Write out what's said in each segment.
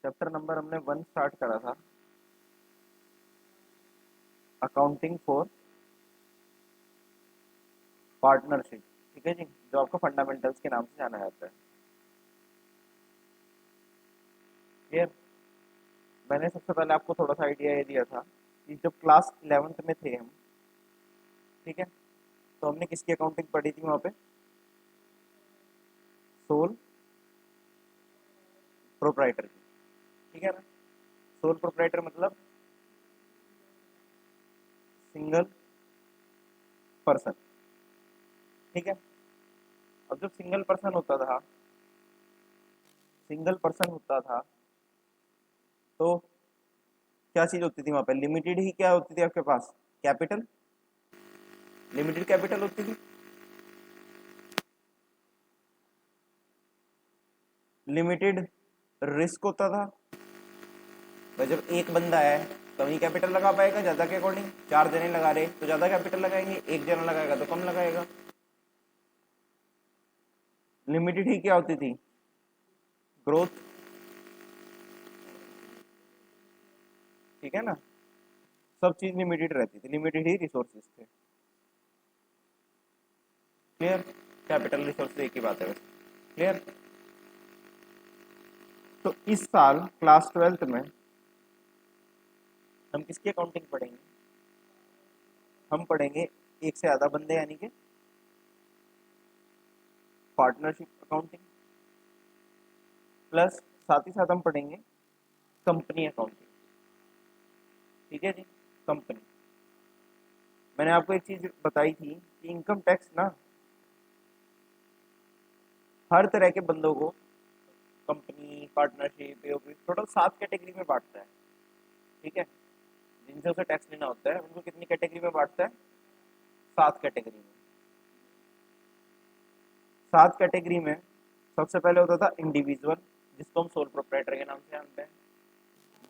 Chapter number हमने 1 start करा था, अकाउंटिंग फॉर पार्टनरशिप। ठीक है जी, जो आपको फंडामेंटल्स के नाम से जाना जाता है। क्लियर। मैंने सबसे पहले आपको थोड़ा सा आइडिया ये दिया था कि जब क्लास 11th में थे हम, ठीक है, तो हमने किसकी अकाउंटिंग पढ़ी थी वहाँ पे? सोल प्रोप्राइटर की। ठीक है ना। सोल प्रोप्राइटर मतलब सिंगल पर्सन। ठीक है। अब जब सिंगल पर्सन होता था तो क्या चीज होती थी वहां पे? लिमिटेड ही क्या होती थी आपके पास? कैपिटल, लिमिटेड कैपिटल होती थी। लिमिटेड रिस्क होता था। तो जब एक बंदा है तो ही कैपिटल लगा पाएगा ज्यादा के अकॉर्डिंग। चार जने लगा रहे तो ज्यादा कैपिटल लगाएंगे, एक जना लगाएगा तो कम लगाएगा। लिमिटेड ही क्या होती थी? ग्रोथ। ठीक है ना। सब चीज लिमिटेड रहती थी, लिमिटेड ही रिसोर्सेज थे। क्लियर। कैपिटल रिसोर्स एक ही बात है बस। क्लियर। तो इस साल क्लास 12th में हम किसकी अकाउंटिंग पढ़ेंगे? हम पढ़ेंगे एक से ज्यादा बंदे यानी कि पार्टनरशिप अकाउंटिंग, प्लस साथ ही साथ हम पढ़ेंगे कंपनी अकाउंटिंग। ठीक है जी। कंपनी। मैंने आपको एक चीज बताई थी कि इनकम टैक्स ना हर तरह के बंदों को कंपनी, पार्टनरशिप, टोटल 7 कैटेगरी में बांटता है। ठीक है। जिनसे उसे टैक्स लेना होता है उनको कितनी कैटेगरी में बांटता है? 7 कैटेगरी में। 7 कैटेगरी में सबसे पहले होता था इंडिविजुअल, जिसको हम सोल प्रोप्राइटर के नाम से जानते हैं।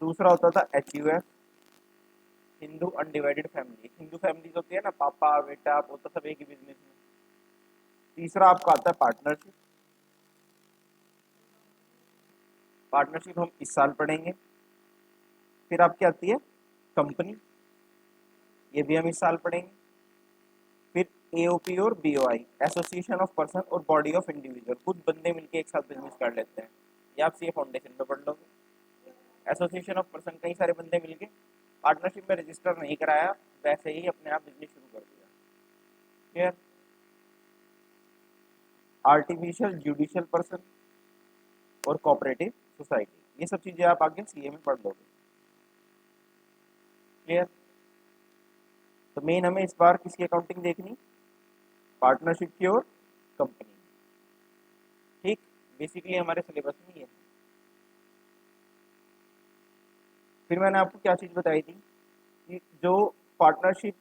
दूसरा होता था HUF, Hindu undivided family. Hindu families होती है ना, पापा बेटा पोता सब एक ही बिजनेस में। तीसरा आपका आता है पार्टनरशिप। पार्टनरशिप हम इस साल पढ़ेंगे। फिर आपकी आती है कंपनी, ये भी हम इस साल पढ़ेंगे। फिर AOP और BOI, एसोसिएशन ऑफ पर्सन और बॉडी ऑफ इंडिविजुअल, कुछ बंदे मिलकर एक साथ बिजनेस कर लेते हैं। ये आप सीए फाउंडेशन में पढ़ लोगे। एसोसिएशन ऑफ पर्सन, कई सारे बंदे मिलके पार्टनरशिप में रजिस्टर नहीं कराया, वैसे ही अपने आप बिजनेस शुरू कर दिया। क्लियर। आर्टिफिशियल जुडिशियल पर्सन और कोऑपरेटिव सोसाइटी, ये सब चीजें आप आगे सीए में पढ़ लोगे। क्लियर। तो मेन हमें इस बार किसकी अकाउंटिंग देखनी? पार्टनरशिप की और कंपनी। ठीक। बेसिकली हमारे सिलेबस में ये है। फिर मैंने आपको क्या चीज बताई थी कि जो पार्टनरशिप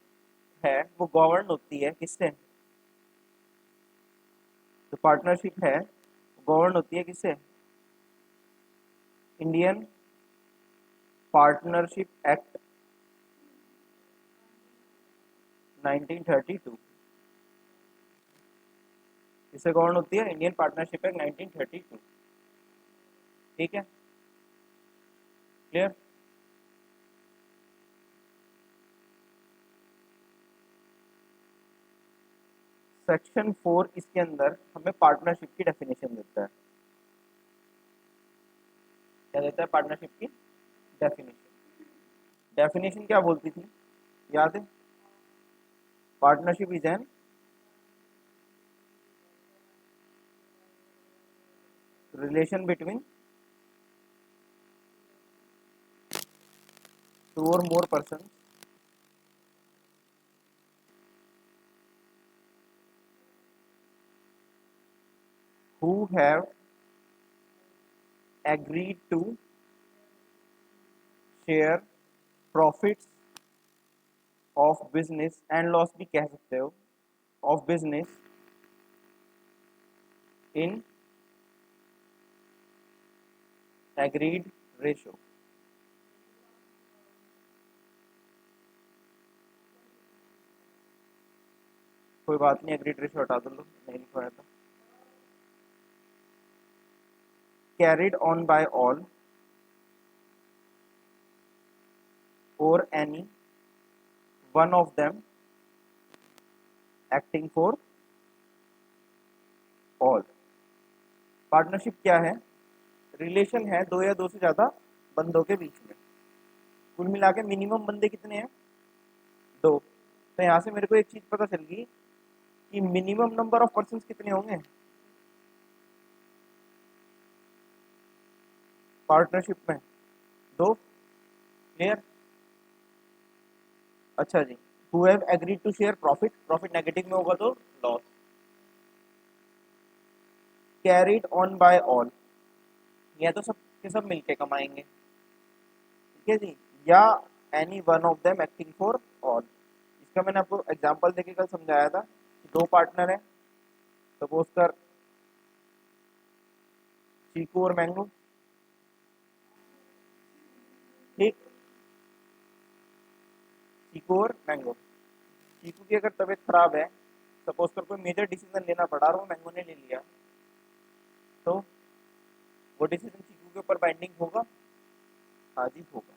है वो गवर्न होती है किससे? जो पार्टनरशिप है गवर्न होती है किससे? Indian partnership act 1932। इससे गवर्न होती है इंडियन पार्टनरशिप एक्ट 1932। ठीक है। क्लियर। सेक्शन 4 इसके अंदर हमें पार्टनरशिप की डेफिनेशन देता है। क्या देता है? पार्टनरशिप की डेफिनेशन। डेफिनेशन क्या बोलती थी याद है? Partnership is an relation between two और more person who have agreed to share profits of business and loss भी कह सकते हो, of business in agreed ratio। कोई बात नहीं, agreed ratio हटा दो, नहीं लिखवाया था। carried on by all or any one of them acting for all। Partnership क्या है? रिलेशन है दो या दो से ज्यादा बंदों के बीच में। कुल मिला के मिनिमम बंदे कितने हैं? दो। तो यहाँ से मेरे को एक चीज पता चल गई कि मिनिमम नंबर ऑफ पर्सन्स कितने होंगे पार्टनरशिप में? दो। क्लियर? अच्छा जी। Who have agreed to share profit, profit negative में होगा तो loss. Carried on by all, या तो सब के सब मिलके कमाएंगे, ठीक है जी, या any one of them acting for all. इसका मैंने आपको एग्जांपल देके कल समझाया था कि दो पार्टनर है, सपोज कर चीकू और मैंगो, ठीक, चीकू और मैंगो। चीकू की अगर तबीयत खराब है, सपोज कर कोई मेजर डिसीजन लेना पड़ा और वो मैंगो ने ले लिया, तो वो डिसीजन चीकू के ऊपर बाइंडिंग होगा? हाँ जी होगा।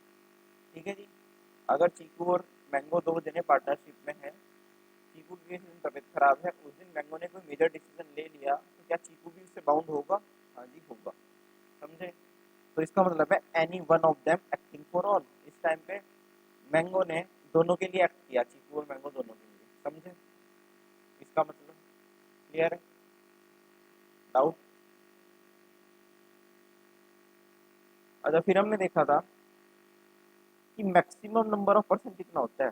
ठीक है जी। अगर चीकू और मैंगो दो जने पार्टनरशिप में है, चीकू की जिस दिन तबीयत खराब है उस दिन मैंगो ने कोई मेजर डिसीजन ले लिया, तो क्या चीकू भी उससे बाउंड होगा? हाँ जी होगा। समझे? तो इसका मतलब है any one of them acting for all. इस टाइम पे मैंगो ने दोनों के लिए एक्ट किया, चीकू और मैंगो दोनों के लिए। समझे इसका मतलब? क्लियर है? डाउट? अच्छा, फिर हमने देखा था कि मैक्सिमम नंबर ऑफ पर्सन कितना होता है?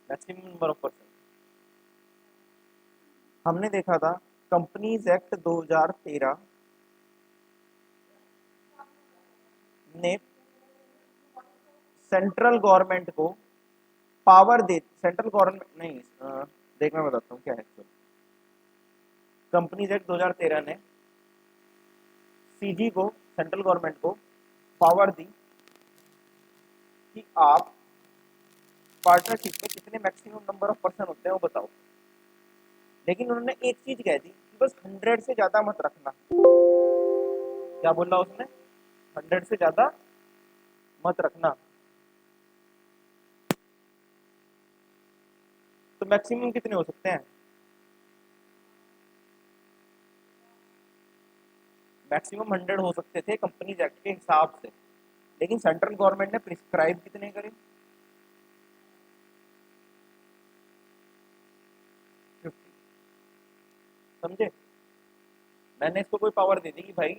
मैक्सिमम नंबर ऑफ पर्सन हमने देखा था कंपनीज एक्ट 2013 ने सेंट्रल गवर्नमेंट को पावर दे, सेंट्रल गवर्नमेंट नहीं, देख मैं बताता हूँ क्या है। कंपनीज एक्ट 2013 ने सीजी को, सेंट्रल गवर्नमेंट को पावर दी कि आप पार्टनरशिप में कितने मैक्सिमम नंबर ऑफ पर्सन होते हैं वो बताओ। लेकिन उन्होंने एक चीज कह दी कि बस 100 से ज्यादा मत रखना। क्या बोला उसने? 100 से ज्यादा मत रखना। तो मैक्सिमम कितने हो सकते हैं? मैक्सिमम 100 हो सकते थे कंपनीज एक्ट के हिसाब से, लेकिन सेंट्रल गवर्नमेंट ने प्रिस्क्राइब कितने करे? 50। समझे? मैंने इसको कोई पावर दे दी कि भाई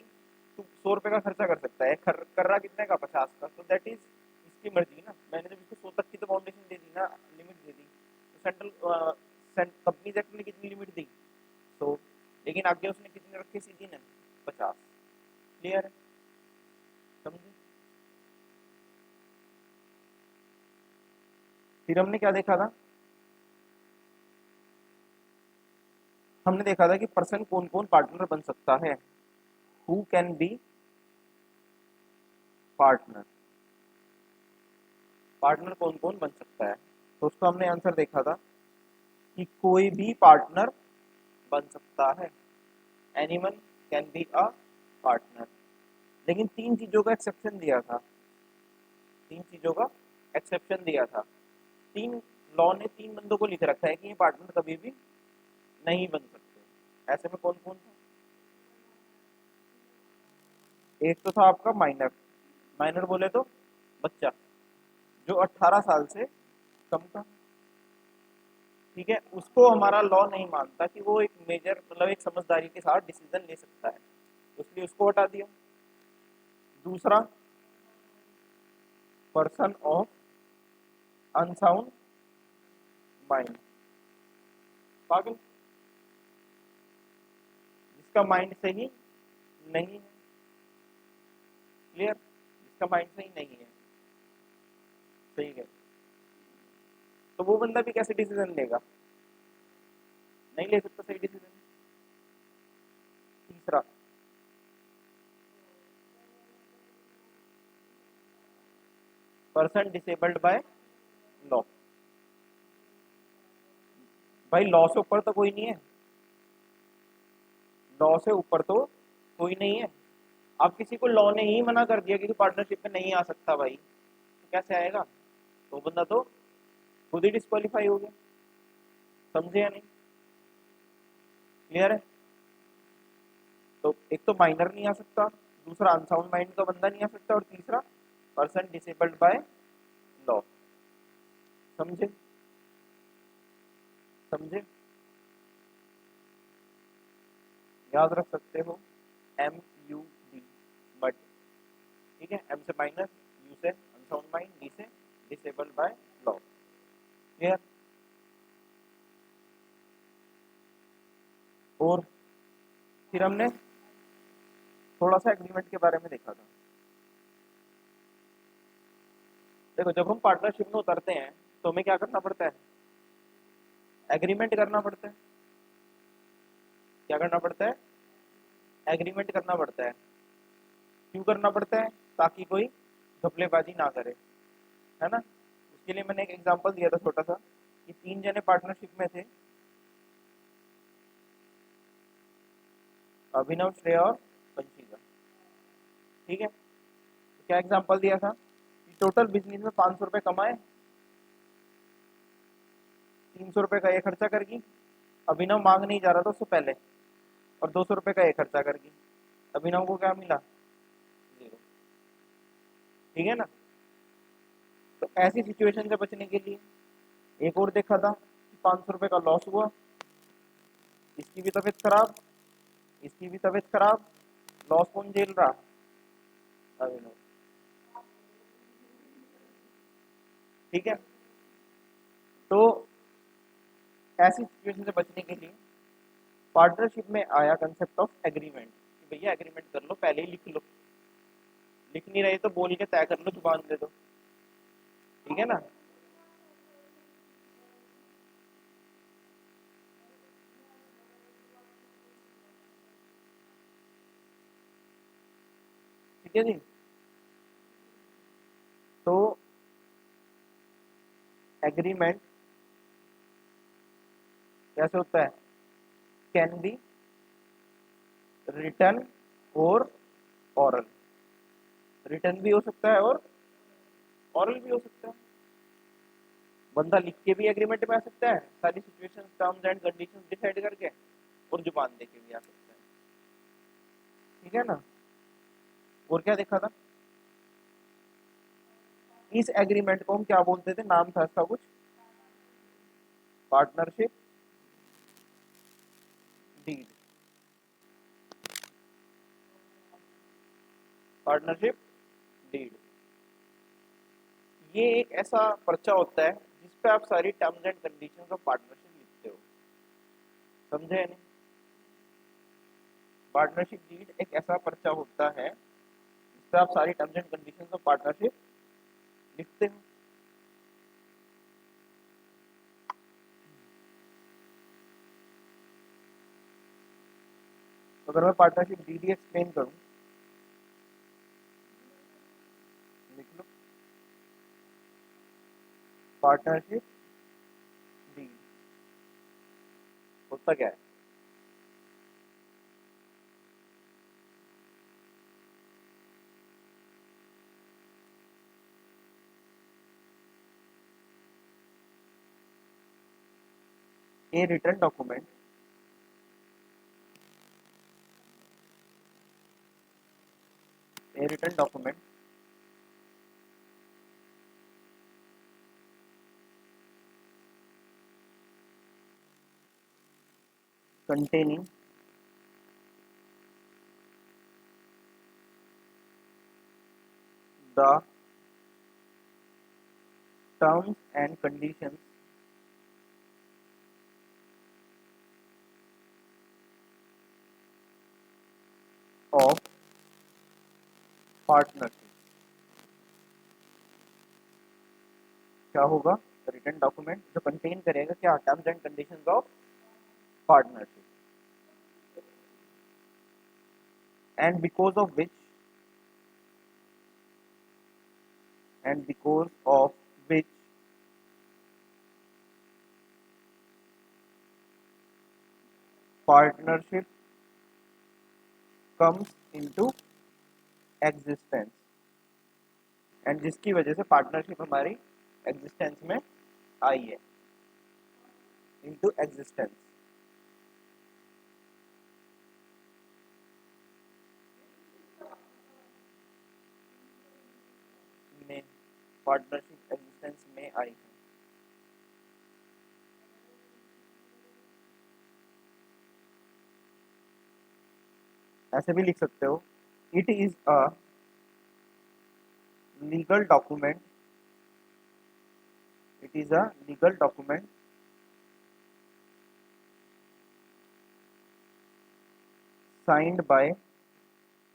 तू 100 रुपए का खर्चा कर सकता है, कर रहा कितने का? 50 का। तो दैट इज इसकी मर्जी ना। मैंने जब इसको 100 तक की तो फाउंडेशन दे दी ना, लिमिट दे दी। तो सेंट्रल कंपनीज एक्ट ने कितनी लिमिट दी? 100। लेकिन आगे उसने कितने रखे सीधी ने? 50। क्लियर है? समझे? फिर हमने क्या देखा था? हमने देखा था कि पर्सन कौन कौन पार्टनर बन सकता है, who can be partner. Partner कौन कौन बन सकता है? तो उसका हमने आंसर देखा था कि कोई भी पार्टनर बन सकता है, anyone can be a partner. लेकिन तीन चीजों का एक्सेप्शन दिया था, तीन चीजों का एक्सेप्शन दिया था। तीन लॉ ने तीन बंदों को लिख रखा है कि ये पार्टनर कभी भी नहीं बन सकते। ऐसे में कौन कौन था? एक तो था आपका माइनर, माइनर बोले तो बच्चा जो 18 साल से कम था। ठीक है, उसको हमारा लॉ नहीं मानता कि वो एक मेजर मतलब एक समझदारी के साथ डिसीजन ले सकता है, इसलिए उसको हटा दिया। दूसरा, पर्सन ऑफ अनसाउंड माइंड, पागल, जिसका माइंड सही नहीं है। क्लियर? जिसका माइंड सही नहीं है। सही है, तो वो बंदा भी कैसे डिसीजन लेगा? नहीं ले सकता सही डिसीजन। तीसरा, पर्सन डिसेबल्ड बाय लॉ। भाई लॉ से ऊपर तो कोई नहीं है, लॉ से ऊपर तो कोई नहीं है। अब किसी को लॉ ने ही मना कर दिया कि तू पार्टनरशिप में नहीं आ सकता भाई, तो कैसे आएगा? तो बंदा तो खुद ही डिस्क्वालीफाई हो गया। समझे या नहीं? क्लियर है? तो एक तो माइनर नहीं आ सकता, दूसरा अनसाउंड माइंड का बंदा नहीं आ सकता, और तीसरा पर्सन डिसेबल्ड बाय लॉ। समझे? समझे? याद रख सकते हो MUD, बट ठीक है, M से माइनर, U से अनसाउंड माइंड, D से डिसेबल्ड बाय लॉ। क्लियर? और फिर हमने थोड़ा सा एग्रीमेंट के बारे में देखा था। देखो, जब हम पार्टनरशिप में उतरते हैं तो हमें क्या करना पड़ता है? एग्रीमेंट करना पड़ता है। क्या करना पड़ता है? एग्रीमेंट करना पड़ता है। क्यों करना पड़ता है? ताकि कोई घपलेबाजी ना करे, है ना? उसके लिए मैंने एक एग्जांपल दिया था छोटा सा, कि 3 जने पार्टनरशिप में थे, अभिनव, श्रेया और पंचिका। ठीक है, तो क्या एग्जांपल दिया था कि टोटल बिजनेस में 500 रुपए कमाए, 300 रुपए का ये खर्चा करगी। अभिनव मांग नहीं जा रहा था उससे पहले, और 200 रुपए का ये खर्चा करगी। अभिनव को क्या मिला? 0। ठीक है ना? तो ऐसी सिचुएशन से बचने के लिए एक और देखा था कि 500 रुपए का लॉस हुआ, इसकी भी तबीयत खराब, इसकी भी तबीयत खराब, लॉस कौन झेल रहा? अभिनव। ठीक है, तो ऐसी सिचुएशन से बचने के लिए पार्टनरशिप में आया कंसेप्ट ऑफ एग्रीमेंट, कि भैया एग्रीमेंट कर लो, पहले ही लिख लो, लिख नहीं रहे तो बोल के तय कर लो, जुबान दे दो। ठीक है ना? ठीक है जी। तो एग्रीमेंट कैसे होता है? कैन बी रिटन और ऑरल। रिटन भी हो सकता है और ऑरल भी हो सकता है। बंदा लिख के भी एग्रीमेंट में आ सकता है, सारी situation, terms and conditions decide करके, और जुबान दे के भी आ सकता है। ठीक है ना? और क्या देखा था? इस एग्रीमेंट को हम क्या बोलते थे? नाम था इसका कुछ, पार्टनरशिप डीड। पार्टनरशिप डीड, ये एक ऐसा पर्चा होता है जिसपे आप सारी terms and conditions of partnership लिखते हो। समझे या नहीं? पार्टनरशिप डीड एक ऐसा पर्चा होता है जिसपे आप सारी terms and conditions of partnership लिखते हो। तो अगर मैं पार्टनरशिप डीड एक्सप्लेन करूं, लिख लो, पार्टनरशिप डीड होता क्या है? A written document, a written document containing the terms and conditions of partnership. क्या होगा? रिटर्न डॉक्यूमेंट जो कंटेन करेगा क्या? Terms and conditions of partnership, and because of which and because of which partnership comes into existence, and जिसकी वजह से partnership हमारी existence में आई है, इनटू एग्जिस्टेंस। में पार्टनरशिप एग्जिस्टेंस में आई है। ऐसे भी लिख सकते हो, it is a legal document, it is a legal document signed by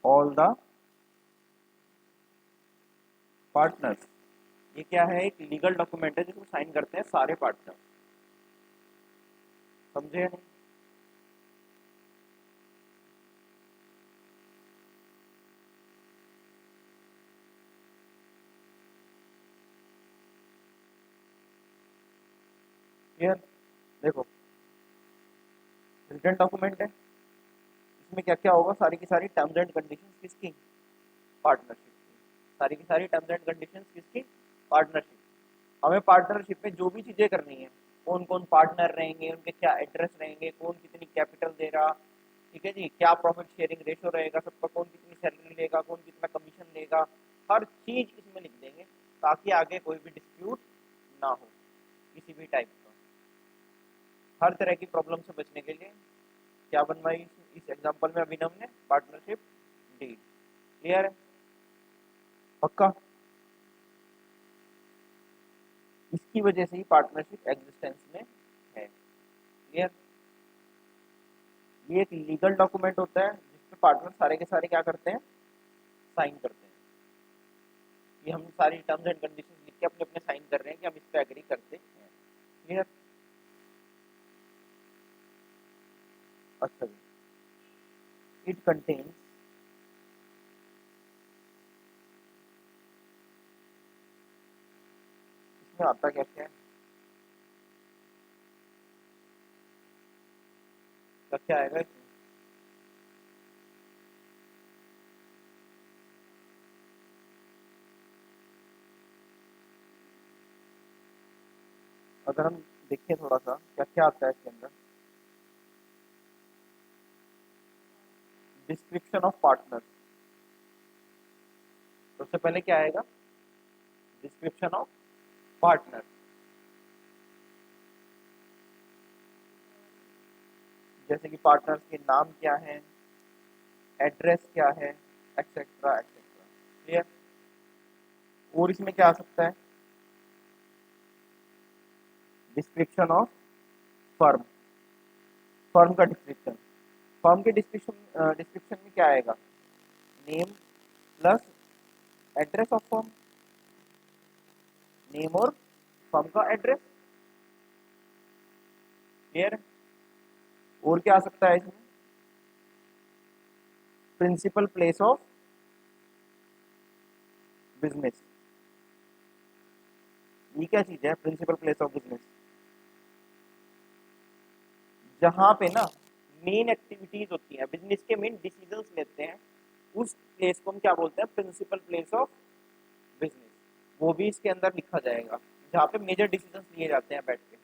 all the partners. ये क्या है, एक लीगल डॉक्यूमेंट है जिसको साइन करते हैं सारे पार्टनर। समझे या नहीं? क्लियर? देखो, रिटन डॉक्यूमेंट है, इसमें क्या क्या होगा, सारी की सारी टर्म्स एंड कंडीशंस किसकी, पार्टनरशिप की। सारी की सारी टर्म्स एंड कंडीशंस किसकी, पार्टनरशिप। हमें पार्टनरशिप में जो भी चीजें करनी है, कौन कौन पार्टनर रहेंगे, उनके क्या एड्रेस रहेंगे, कौन कितनी कैपिटल दे रहा, ठीक है जी, क्या प्रॉफिट शेयरिंग रेशो रहेगा सबका, कौन कितनी सैलरी लेगा, कौन कितना कमीशन लेगा, हर चीज इसमें लिख देंगे ताकि आगे कोई भी डिस्प्यूट ना हो किसी भी टाइप का। हर तरह की प्रॉब्लम से बचने के लिए क्या बनवाई इस एग्जांपल में अभिनव ने, पार्टनरशिप डीड। क्लियर है? पक्का? इसकी वजह से ही पार्टनरशिप एग्जिस्टेंस में है। क्लियर? ये एक लीगल डॉक्यूमेंट होता है जिसपे पार्टनर सारे के सारे क्या करते हैं, साइन करते हैं। ये हम सारी टर्म्स एंड कंडीशंस लिख के अपने अपने साइन कर रहे हैं कि हम इस पे एग्री करते हैं। क्लियर? अच्छा जी, इट कंटेन्स इसमें आता क्या क्या है, क्या क्या आएगा इसमें? अगर हम देखें थोड़ा सा क्या क्या आता है इसके अंदर, डिस्क्रिप्शन ऑफ पार्टनर। सबसे पहले क्या आएगा, डिस्क्रिप्शन ऑफ पार्टनर। जैसे कि पार्टनर्स के नाम क्या है, एड्रेस क्या है, एक्सेट्रा एक्सेट्रा। क्लियर? और इसमें क्या आ सकता है, डिस्क्रिप्शन ऑफ फर्म, फर्म का डिस्क्रिप्शन। फर्म के डिस्क्रिप्शन डिस्क्रिप्शन में क्या आएगा, name plus address of firm, name और फर्म का एड्रेस। क्लियर? और क्या आ सकता है इसमें, प्रिंसिपल प्लेस ऑफ बिजनेस। ये क्या चीज है, प्रिंसिपल प्लेस ऑफ बिजनेस? जहां पे ना मेन एक्टिविटीज होती हैं, बिजनेस के मेन डिसीजंस लेते हैं, उस प्लेस को हम क्या बोलते हैं, प्रिंसिपल प्लेस ऑफ बिजनेस। वो भी इसके अंदर लिखा जाएगा, जहाँ पे मेजर डिसीजंस लिए जाते हैं बैठ के,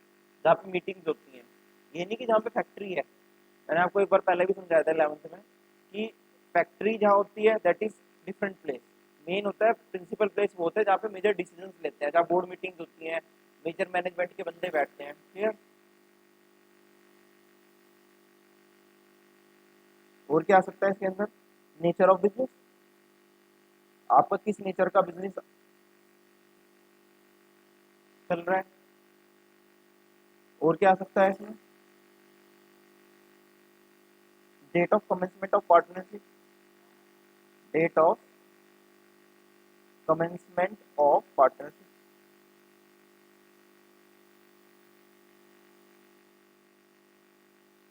जहाँ पे मीटिंग्स होती हैं। ये नहीं कि जहाँ पे फैक्ट्री है, मैंने आपको एक बार पहले भी समझाया था 11th में कि फैक्ट्री जहाँ होती है that is different place. Main होता है प्रिंसिपल प्लेस, वो होता है जहाँ पे मेजर डिसीजंस लेते हैं, जहाँ बोर्ड मीटिंग्स होती हैं, मेजर मैनेजमेंट के बंदे बैठते हैं। क्लियर? और क्या आ सकता है इसके अंदर, नेचर ऑफ बिजनेस, आपका किस नेचर का बिजनेस चल रहा है। और क्या आ सकता है इसमें, date of commencement of partnership, date of commencement of partnership.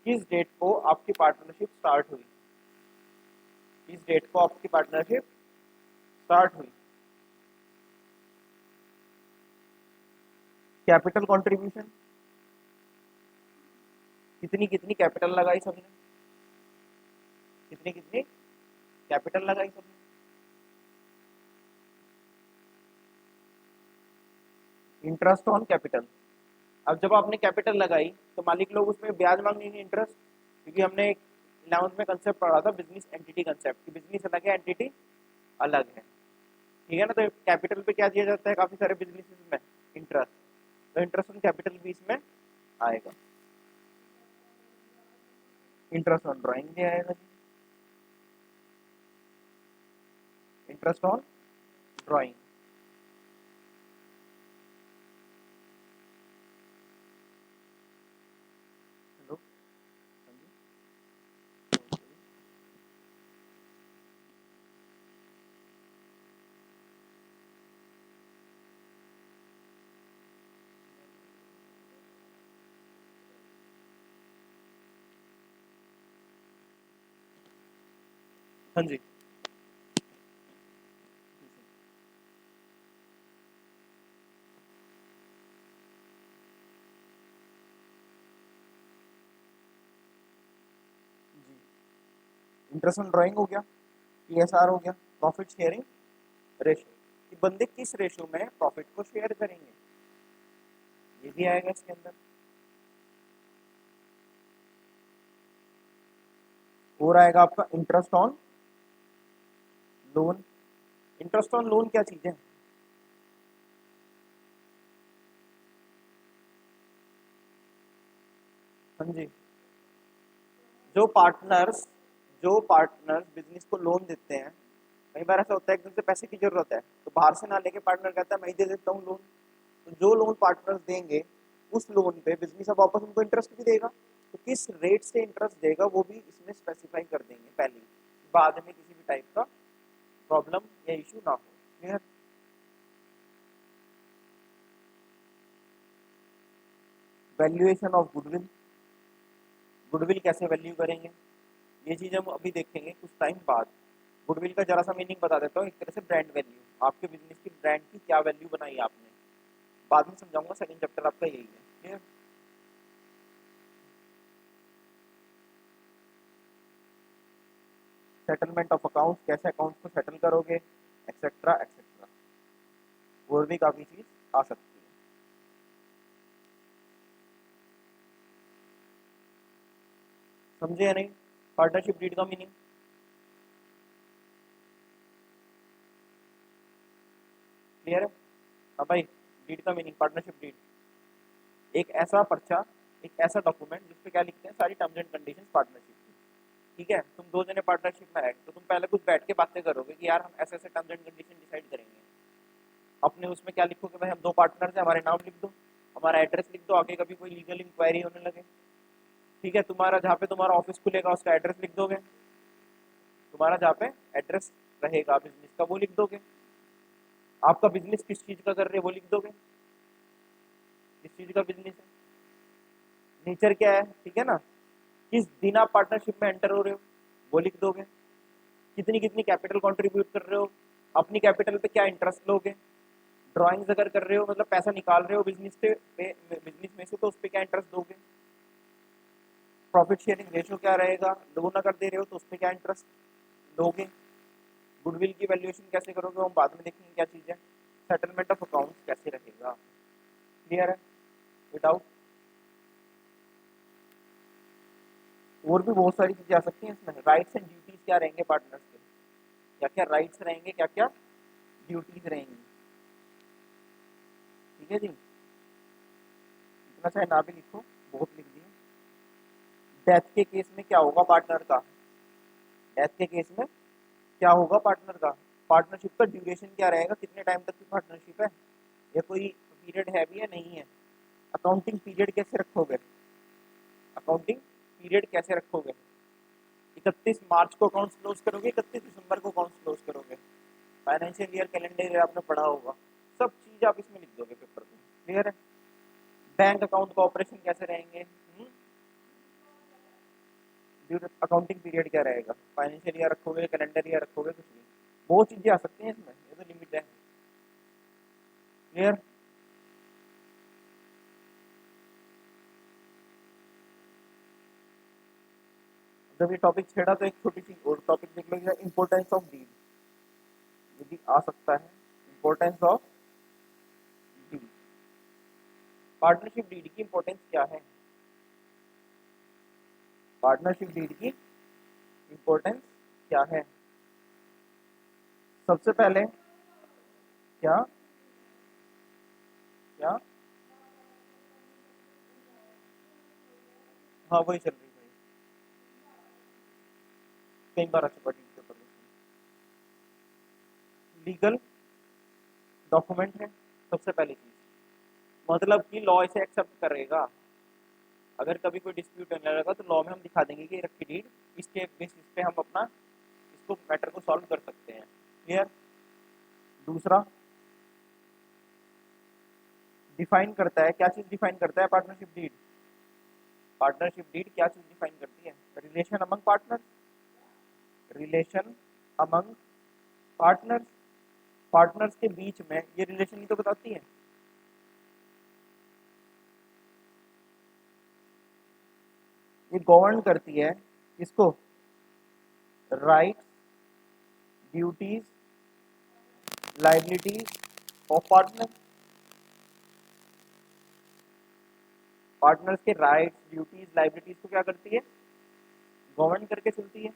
किस डेट को आपकी पार्टनरशिप स्टार्ट हुई, किस डेट को आपकी पार्टनरशिप स्टार्ट हुई। कैपिटल कंट्रीब्यूशन, कितनी कितनी कैपिटल लगाई सबने, कितनी कितनी कैपिटल लगाई सबने। Interest on capital. अब जब आपने कैपिटल लगाई तो मालिक लोग उसमें ब्याज मांगेंगे, इंटरेस्ट, क्योंकि हमने 11th में कंसेप्ट पढ़ा था बिजनेस एंटिटी कंसेप्ट कि बिजनेस अलग है, एंटिटी अलग है, ठीक है ना। तो कैपिटल पे क्या दिया जाता है काफी सारे बिजनेसेस में, इंटरेस्ट, तो इंटरेस्ट ऑन कैपिटल भी इसमें आएगा। इंटरेस्ट ऑन ड्राइंग भी आएगा जी, इंटरेस्ट ऑन ड्राइंग। हेलो, हाँ जी, हाँ जी, जी। इंटरेस्ट ऑन ड्राइंग हो गया, पीएसआर हो गया, प्रॉफिट शेयरिंग रेशियो, कि बंदे किस रेशियो में प्रॉफिट को शेयर करेंगे, ये भी आएगा इसके अंदर। और आएगा आपका interest on loan. Interest on loan क्या चीज है? हाँ जी, जो पार्टनर्स जो पार्टनर्स बिजनेस को लोन देते हैं, कई बार ऐसा होता है एकदम से पैसे की जरूरत है तो बाहर से ना लेके पार्टनर कहता है मैं ही दे देता हूँ लोन, तो जो लोन पार्टनर्स देंगे उस लोन पे बिजनेस अब वापस उनको इंटरेस्ट भी देगा, तो किस रेट से इंटरेस्ट देगा वो भी इसमें स्पेसिफाई कर देंगे पहले ही, बाद में किसी भी टाइप का प्रॉब्लम या इशू ना हो। Clear? Valuation of goodwill, goodwill कैसे वैल्यू करेंगे, ये चीज हम अभी देखेंगे कुछ टाइम बाद। गुडविल का जरा सा मीनिंग बता देता हूँ, एक तरह से ब्रांड वैल्यू, आपके बिजनेस की ब्रांड की क्या वैल्यू बनाई आपने, बाद में समझाऊंगा, सेकंड चैप्टर आपका यही है। क्लियर? सेटलमेंट ऑफ अकाउंट्स, कैसे अकाउंट्स को सेटल करोगे, एक्सेट्रा एक्सेट्रा, और भी काफी चीज आ सकती है। समझे या नहीं? पार्टनरशिप डीड का मीनिंग क्लियर है? हाँ भाई, डीड का मीनिंग, पार्टनरशिप डीड एक ऐसा पर्चा, एक ऐसा डॉक्यूमेंट जिसपे क्या लिखते हैं, सारी टर्म्स एंड कंडीशंस पार्टनरशिप की। ठीक है, तुम दो जने पार्टनरशिप में है तो तुम पहले कुछ बैठ के बातें करोगे कि यार हम ऐसे ऐसे टर्म्स एंड कंडीशन डिसाइड करेंगे। अपने उसमें क्या लिखोगे, भाई हम दो पार्टनर्स हैं, हमारे नाम लिख दो, हमारा एड्रेस लिख दो, आगे कभी कोई लीगल इंक्वायरी होने लगे, ठीक है, तुम्हारा जहाँ पे तुम्हारा ऑफिस खुलेगा उसका एड्रेस लिख दोगे, तुम्हारा जहाँ पे एड्रेस रहेगा बिजनेस का वो लिख दोगे, आपका बिजनेस किस चीज का कर रहे हो वो लिख दोगे, किस चीज का बिजनेस है, नेचर क्या है, ठीक है ना, किस दिन आप पार्टनरशिप में एंटर हो रहे हो वो लिख दोगे, कितनी कितनी कैपिटल कंट्रीब्यूट कर रहे हो, अपनी कैपिटल पे क्या इंटरेस्ट लोगे, ड्राइंग्स अगर कर रहे हो मतलब पैसा निकाल रहे हो बिजनेस से, बिजनेस में से, तो उस पर क्या इंटरेस्ट दोगे, प्रॉफिट शेयरिंग रेशियो क्या रहेगा, लोन अगर दे रहे हो तो उस पर क्या इंटरेस्ट दोगे, गुडविल की वैल्यूएशन कैसे करोगे हम बाद में देखेंगे क्या चीज़ है, सेटलमेंट ऑफ अकाउंट्स कैसे रहेगा। क्लियर है? विदाउट, और भी बहुत सारी चीजें आ सकती हैं इसमें, राइट्स एंड ड्यूटीज क्या रहेंगे पार्टनर्स के, क्या क्या राइट्स रहेंगे, क्या क्या ड्यूटीज रहेंगी। ठीक है जी, इतना चाहे ना भी लिखो, बहुत लिख दिए। डेथ के केस में क्या होगा पार्टनर का, डेथ के केस में क्या होगा पार्टनर का, पार्टनरशिप का ड्यूरेशन क्या रहेगा, कितने टाइम तक की पार्टनरशिप है, या कोई पीरियड है भी या नहीं है, अकाउंटिंग पीरियड कैसे रखोगे, अकाउंटिंग पीरियड कैसे रखोगे, 31 मार्च को अकाउंट्स क्लोज करोगे, 31 दिसंबर को अकाउंट्स क्लोज करोगे, फाइनेंशियल ईयर कैलेंडर आपने पढ़ा होगा, सब चीज आप इसमें लिख दोगे पेपर में। क्लियर है? बैंक अकाउंट का ऑपरेशन कैसे रहेंगे, अकाउंटिंग पीरियड क्या रहेगा, फाइनेंशियल ईयर रखोगे, कैलेंडर ईयर रखोगे, कुछ भी, बहुत चीजें आ सकती हैं इसमें, ये तो लिमिट है। क्लियर? जब ये टॉपिक छेड़ा तो एक छोटी सी और टॉपिक देख लो, इंपॉर्टेंस ऑफ डील, ये भी आ सकता है, importance of deal. Partnership deed की इंपॉर्टेंस क्या है? पार्टनरशिप डीड की इंपॉर्टेंस क्या है? सबसे पहले क्या क्या हाँ वही चल रही है कई बार अच्छा पढ़ी के ऊपर लीगल डॉक्यूमेंट है सबसे पहली चीज, मतलब कि लॉ इसे एक्सेप्ट करेगा। अगर कभी कोई डिस्प्यूट होने लगा तो लॉ में हम दिखा देंगे कि रखी डीड, इसके बेसिस पे हम अपना इसको मैटर को सॉल्व कर सकते हैं। क्लियर? दूसरा, डिफाइन करता है, क्या चीज डिफाइन करता है पार्टनरशिप डीड? पार्टनरशिप डीड क्या चीज डिफाइन करती है? Relation among partners, relation among partners, partners के बीच में ये रिलेशन ही तो बताती है। ये गवर्न करती है इसको, rights, duties, liabilities of partner. Partners के राइट्स, ड्यूटीज, लाइबिलिटीज को क्या करती है? गवर्न करके चलती है।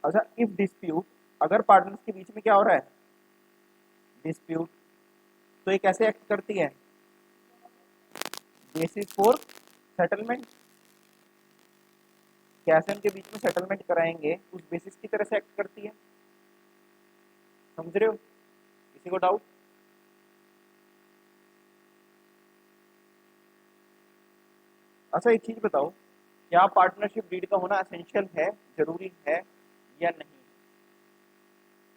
अच्छा, इफ डिस्प्यूट, अगर पार्टनर्स के बीच में क्या हो रहा है? डिस्प्यूट, तो ये कैसे एक्ट करती है? Basis for settlement. कैसे उनके बीच में सेटलमेंट कराएंगे उस बेसिस की तरह से एक्ट करती है। समझ रहे हो? किसी को डाउट? अच्छा एक चीज बताओ, क्या पार्टनरशिप डीड का होना एसेंशियल है, जरूरी है या नहीं?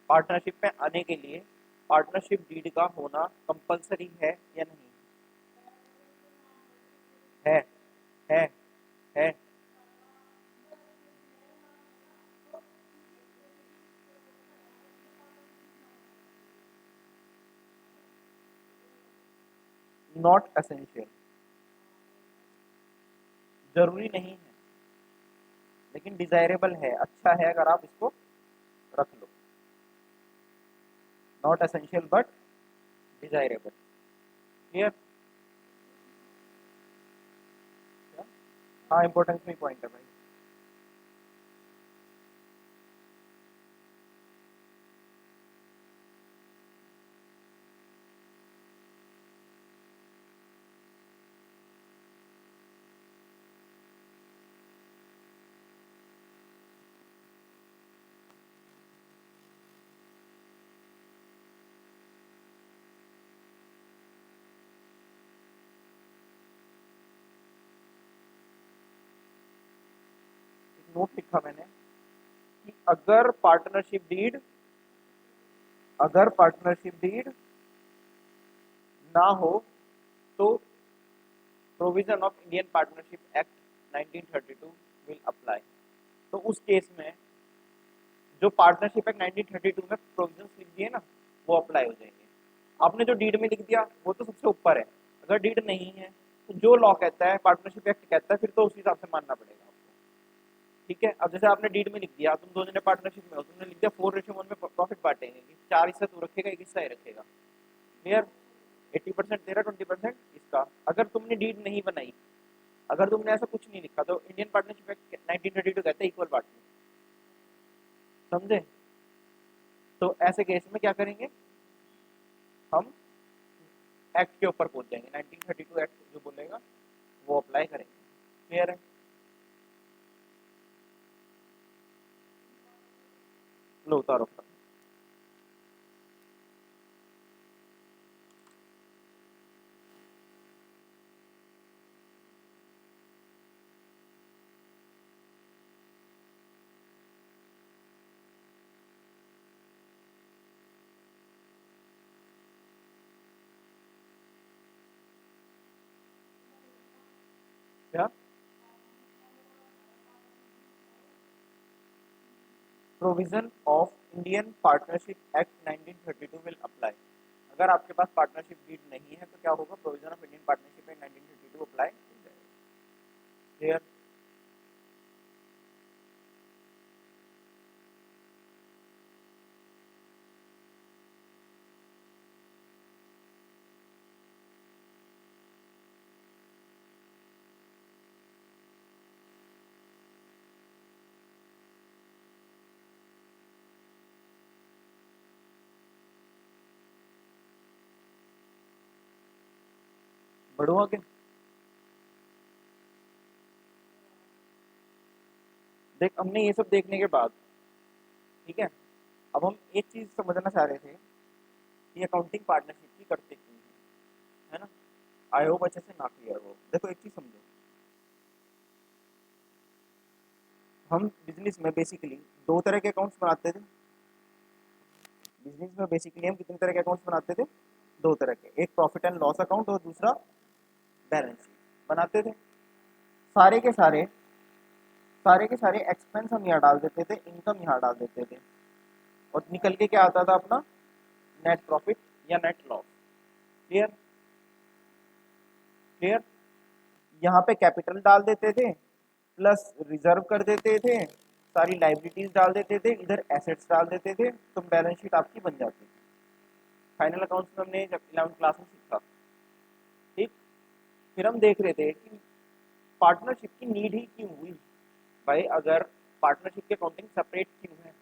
पार्टनरशिप में आने के लिए पार्टनरशिप डीड का होना कंपलसरी है या नहीं? है है है। नॉट एसेंशियल, जरूरी नहीं है, लेकिन डिजायरेबल है, अच्छा है अगर आप इसको रख लो। Not essential but desirable. Clear? हाँ इंपॉर्टेंस में पॉइंट है भाई। एक नोट लिखा मैंने कि अगर पार्टनरशिप डीड ना हो तो provision of Indian partnership act 1932 will apply. तो उस केस में जो पार्टनरशिप एक्ट 1932 में प्रोविजंस लिख दिए ना, वो अप्लाई हो जाएंगे। आपने जो डीड में लिख दिया वो तो सबसे ऊपर है, अगर डीड नहीं है तो जो लॉ कहता है, पार्टनरशिप एक्ट कहता है, फिर तो उस हिसाब से मानना पड़ेगा आपको। ठीक है? अब जैसे आपने डीड में लिख दिया, तुम दो जने पार्टनरशिप में हो, तुमने लिख दिया 4:1 में प्रॉफिट बांटेंगे कि 4 हिस्सा तू रखेगा, एक हिस्सा ये रखेगा। क्लियर? 80% तेरा, 20% इसका। अगर तुमने डीड नहीं बनाई, अगर तुमने ऐसा कुछ नहीं लिखा, तो इंडियन पार्टनरशिप एक्ट 1932 कहता है इक्वल बांटना। समझे? तो ऐसे केस में क्या करेंगे, हम एक्ट के ऊपर पहुंच जाएंगे, 1932 एक्ट जो बोलेगा वो अप्लाई करेंगे। क्लियर है? लो उतारो। क्या? Provision of Indian partnership act 1932 will apply. अगर आपके पास पार्टनरशिप डीड नहीं है तो क्या होगा, provision of Indian partnership act 1932 apply हो जाएगा। क्लियर? बढ़ो आगे। देख, हमने ये सब देखने के बाद, ठीक है, अब हम एक चीज समझना चाह रहे थे कि अकाउंटिंग पार्टनरशिप की करते क्यों है ना। आई होप अच्छे से ना क्लियर हो। देखो एक चीज समझो, हम बिजनेस में बेसिकली दो तरह के अकाउंट्स बनाते थे। बिजनेस में बेसिकली हम कितने तरह के अकाउंट्स बनाते थे? दो तरह के, एक प्रॉफिट एंड लॉस अकाउंट और दूसरा बैलेंस शीट बनाते थे। सारे के सारे एक्सपेंस हम यहाँ डाल देते थे, इनकम यहाँ डाल देते थे, और निकल के क्या आता था अपना? नेट प्रॉफिट या नेट लॉस। क्लियर? क्लियर? यहाँ पे कैपिटल डाल देते थे, प्लस रिजर्व कर देते थे, सारी लाइबिलिटीज डाल देते थे, इधर एसेट्स डाल देते थे, तो बैलेंस शीट आपकी बन जाती थी। फाइनल अकाउंट्स में हमने जब 11th क्लास में सीखा। ठीक, फिर हम देख रहे थे कि पार्टनरशिप की नीड ही क्यों हुई भाई। अगर पार्टनरशिप की अकाउंटिंग सेपरेट क्यों है?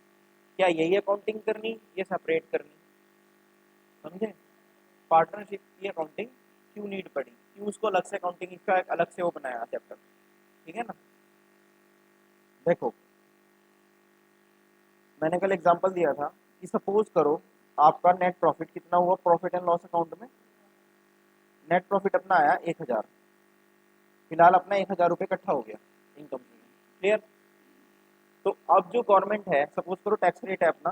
क्या यही अकाउंटिंग करनी या सेपरेट करनी? समझे? पार्टनरशिप की अकाउंटिंग क्यों नीड पड़ी, क्यों उसको अलग से अकाउंटिंग का एक अलग से वो बनाया चैप्टर। ठीक है ना। देखो, मैंने कल एग्जांपल दिया था कि सपोज करो आपका नेट प्रॉफिट कितना हुआ प्रॉफिट एंड लॉस अकाउंट में। नेट प्रॉफिट अपना आया 1000। फिलहाल अपना 1000 रुपये इकट्ठा हो गया इनकम में। क्लियर? तो अब जो गवर्नमेंट है, सपोज करो टैक्स रेट है अपना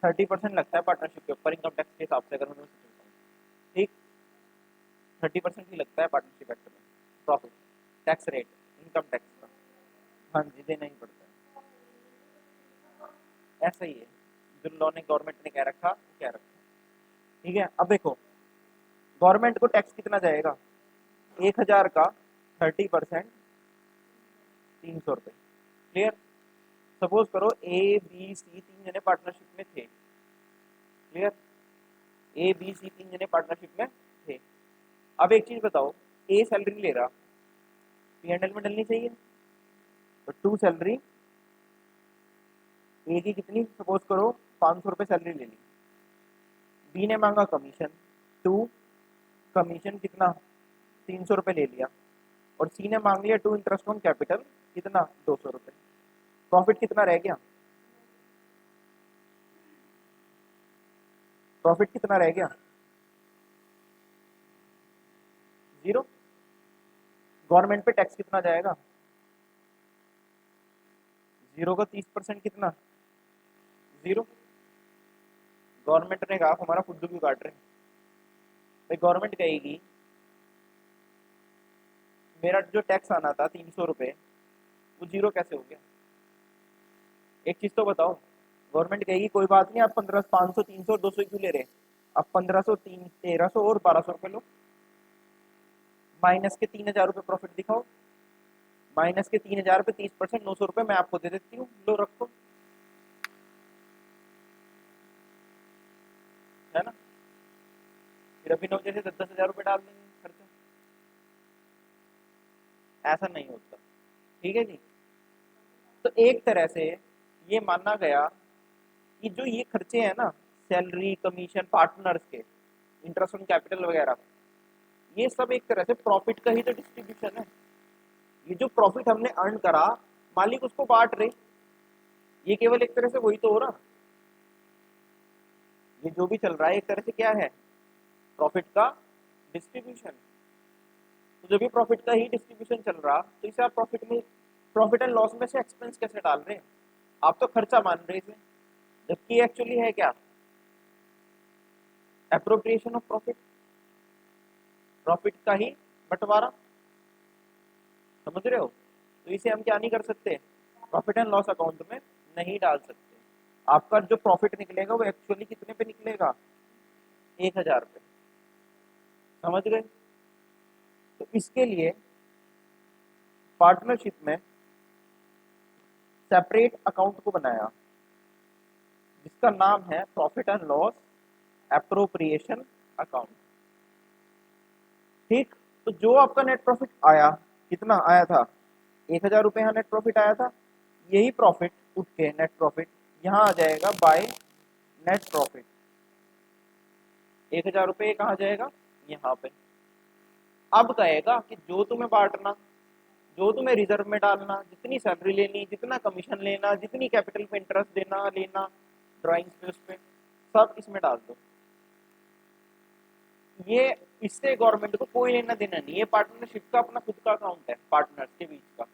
30% लगता है पार्टनरशिप के ऊपर, इनकम टैक्स के हिसाब से अगर मैं तुमसे पूछता हूँ। ठीक, 30% ही लगता है पार्टनरशिप एक्ट में profit tax rate, income tax का। हाँ जी, देना ही पड़ता है, ऐसा ही है। जो लॉ ने गवर्नमेंट ने कह रखा वो कह रखा। ठीक है, अब देखो गवर्नमेंट को टैक्स कितना जाएगा? 1000 का 30% 300 रुपये। क्लियर? सपोज करो ए बी सी तीन जने पार्टनरशिप में थे। क्लियर? ए बी सी तीन जने पार्टनरशिप में थे। अब एक चीज बताओ, ए सैलरी ले रहा, P&L में डलनी चाहिए। तो टू सैलरी ए की कितनी, सपोज करो 500 रुपये सैलरी ले ली। बी ने मांगा कमीशन, टू कमीशन कितना 300 रुपये ले लिया, और सी ने मांग लिया टू इंटरेस्ट ऑन कैपिटल कितना 200 रुपये। प्रॉफिट कितना रह गया? प्रॉफिट कितना रह गया? जीरो। गवर्नमेंट पे टैक्स कितना जाएगा? जीरो का 30% कितना? जीरो। गवर्नमेंट ने कहा हमारा फुद्दू क्यों काट रहे हैं भाई। गवर्नमेंट कहेगी मेरा जो टैक्स आना था 300 रुपये वो जीरो कैसे हो गया? एक चीज तो बताओ। गवर्नमेंट कहेगी कोई बात नहीं, आप 15 500 300 200 क्यों ले रहे हैं? अब 1500 1300 और 1200 रुपये लो, माइनस के 3000 रुपये प्रॉफिट दिखाओ। माइनस के 3000 पे 30% 900 रुपये मैं आपको दे देती हूँ, लो रखो। है ना। फिर अभिनव जैसे 10,000 रुपये डाल देंगे खर्चा। ऐसा नहीं होता। ठीक है जी। तो एक तरह से ये माना गया कि जो ये खर्चे हैं ना, सैलरी कमीशन पार्टनर्स के, इंटरेस्ट ऑन कैपिटल वगैरह, ये सब एक तरह से प्रॉफिट का ही तो डिस्ट्रीब्यूशन है। ये जो प्रॉफिट हमने अर्न करा, मालिक उसको बांट रहे, ये केवल एक तरह से वही तो हो रहा। ये जो भी चल रहा है एक तरह से क्या है? प्रॉफिट का डिस्ट्रीब्यूशन। तो जब भी प्रॉफिट का ही डिस्ट्रीब्यूशन चल रहा, तो इसे आप प्रॉफिट में, प्रॉफिट एंड लॉस में से एक्सपेंस कैसे डाल रहे हैं? आप तो खर्चा मान रहे हैं इसे, जबकि एक्चुअली है क्या? एप्रोप्रिएशन ऑफ प्रॉफिट, प्रॉफिट का ही बंटवारा। समझ रहे हो? तो इसे हम क्या नहीं कर सकते? प्रॉफिट एंड लॉस अकाउंट में नहीं डाल सकते। आपका जो प्रॉफिट निकलेगा वो एक्चुअली कितने पे निकलेगा? 1000 पे। समझ गए? तो इसके लिए पार्टनरशिप में सेपरेट अकाउंट को बनाया जिसका नाम है profit and loss appropriation account. ठीक, तो जो आपका नेट प्रॉफिट आया, कितना आया था? 1000 रुपये यहाँ नेट प्रॉफिट आया था। यही प्रॉफिट उठ के नेट प्रॉफिट यहाँ आ जाएगा बाय नेट प्रॉफिट। 1000 रुपये कहाँ जाएगा? यहाँ पे अब कहेगा कि जो तुम्हें बांटना, जो तुम्हें रिजर्व में डालना, जितनी सैलरी लेनी, जितना कमीशन लेना, जितनी कैपिटल पे इंटरेस्ट देना लेना, ड्राइंग्स पे उस पे सब इसमें डाल दो। ये इससे गवर्नमेंट को कोई लेना देना नहीं, ये पार्टनरशिप का अपना खुद का अकाउंट है पार्टनर्स के बीच का।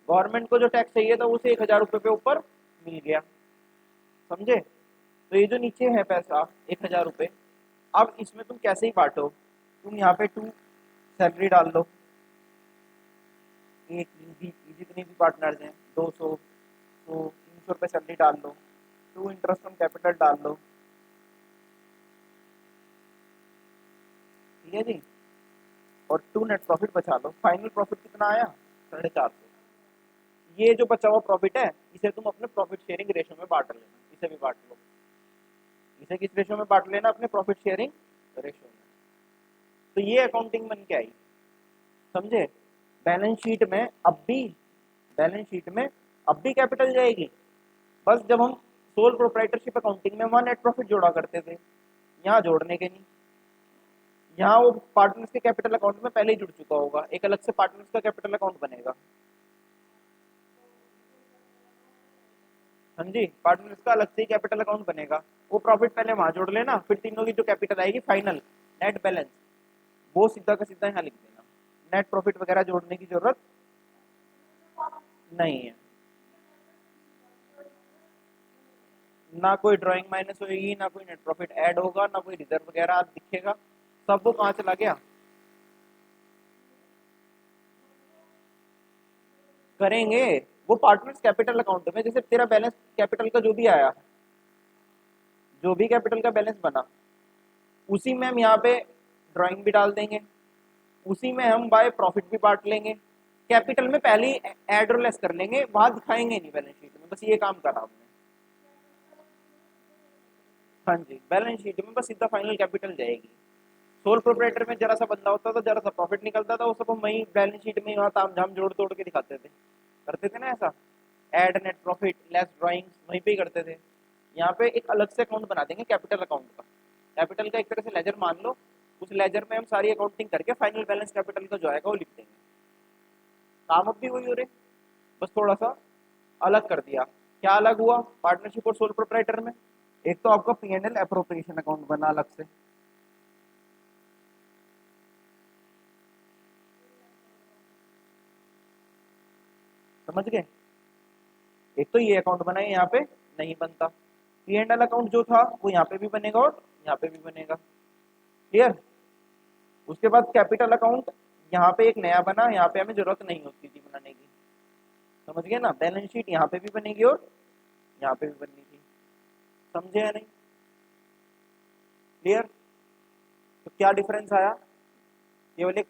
गवर्नमेंट को जो टैक्स चाहिए था उसे 1,000 रुपये पे ऊपर मिल गया, समझे। तो ये जो नीचे है पैसा 1,000 रुपये, अब इसमें तुम कैसे ही बांटो, तुम यहाँ पे 2 सैलरी डाल लो, एक जितने भी पार्टनर्स हैं 200 तो 300 रुपये सैलरी डाल लो, 2 इंटरेस्ट ऑन कैपिटल डाल लो, ठीक है जी, और 2 नेट प्रॉफिट बचा लो। फाइनल प्रॉफिट कितना आया? 450। ये जो बचा हुआ प्रॉफिट है इसे तुम अपने प्रॉफिट शेयरिंग रेशो में बांट लेना, इसे भी बांट लो। इसे किस रेशो में बांट लेना? अपने प्रॉफिट शेयरिंग रेशो में। तो ये अकाउंटिंग बन के आई, समझे। बैलेंस शीट में अब भी बैलेंस शीट में अब भी कैपिटल जाएगी, बस जब हम सोल प्रोप्राइटरशिप अकाउंटिंग में वहां नेट प्रॉफिट जोड़ा करते थे, यहाँ जोड़ने के नहीं। यहाँ वो पार्टनर्स के कैपिटल अकाउंट में पहले ही जुड़ चुका होगा, एक अलग से पार्टनर्स का कैपिटल अकाउंट बनेगा। हाँ जी, पार्टनर्स का अलग से ही कैपिटल अकाउंट बनेगा, वो प्रॉफिट पहले वहां जोड़ लेना, फिर तीनों की जो कैपिटल आएगी फाइनल नेट बैलेंस, वो सीधा का सीधा यहाँ लिख देना। नेट प्रॉफिट वगैरह जोड़ने की जरूरत नहीं है, ना कोई ड्राइंग माइनस होगी, ना कोई नेट प्रॉफिट ऐड होगा, ना कोई रिजर्व वगैरह दिखेगा, सब वो कहाँ चला गया। करेंगे वो पार्टनर्स कैपिटल अकाउंट में, जैसे तेरा बैलेंस कैपिटल का जो भी आया, जो भी कैपिटल का बैलेंस बना, उसी में हम यहाँ पे ड्राइंग भी डाल देंगे, उसी में हम बाय प्रॉफिट भी बांट लेंगे। कैपिटल में पहले ही ऐड और लेस कर लेंगे, वहां दिखाएंगे नहीं बैलेंस शीट में, बस ये काम करा हमने। हाँ जी, बैलेंस शीट में बस सीधा फाइनल कैपिटल जाएगी। सोल प्रोप्राइटर में जरा सा बंदा होता था, जरा सा प्रॉफिट निकलता था, वो सब हम वही बैलेंस शीट में वहाँ ताम झाम जोड़ तोड़ के दिखाते थे, करते थे ना ऐसा, add net profit less drawings वहीं पे ही करते थे। यहाँ पे एक अलग से अकाउंट बना देंगे कैपिटल अकाउंट का, कैपिटल का एक तरह से लेजर मान लो, उस लेजर में हम सारी अकाउंटिंग करके फाइनल बैलेंस कैपिटल का जो आएगा वो लिख देंगे। काम अब भी वही हो रहे, बस थोड़ा सा अलग कर दिया। क्या अलग हुआ पार्टनरशिप और सोल प्रोप्राइटर में? एक तो आपका P&L अप्रोप्रिएशन अकाउंट बना अलग से, समझ गए। एक तो ये अकाउंट बनाए, यहाँ पे नहीं बनता। P&L अकाउंट जो था वो यहाँ पे भी बनेगा और यहाँ पे भी बनेगा, क्लियर। उसके बाद कैपिटल अकाउंट यहाँ पे एक नया बना, यहाँ पे हमें जरूरत नहीं होती थी बनाने की, समझ गए ना। बैलेंस शीट यहाँ पे भी बनेगी और यहाँ पे भी बननी थी, समझे या नहीं, क्लियर। तो क्या डिफरेंस आया? केवल एक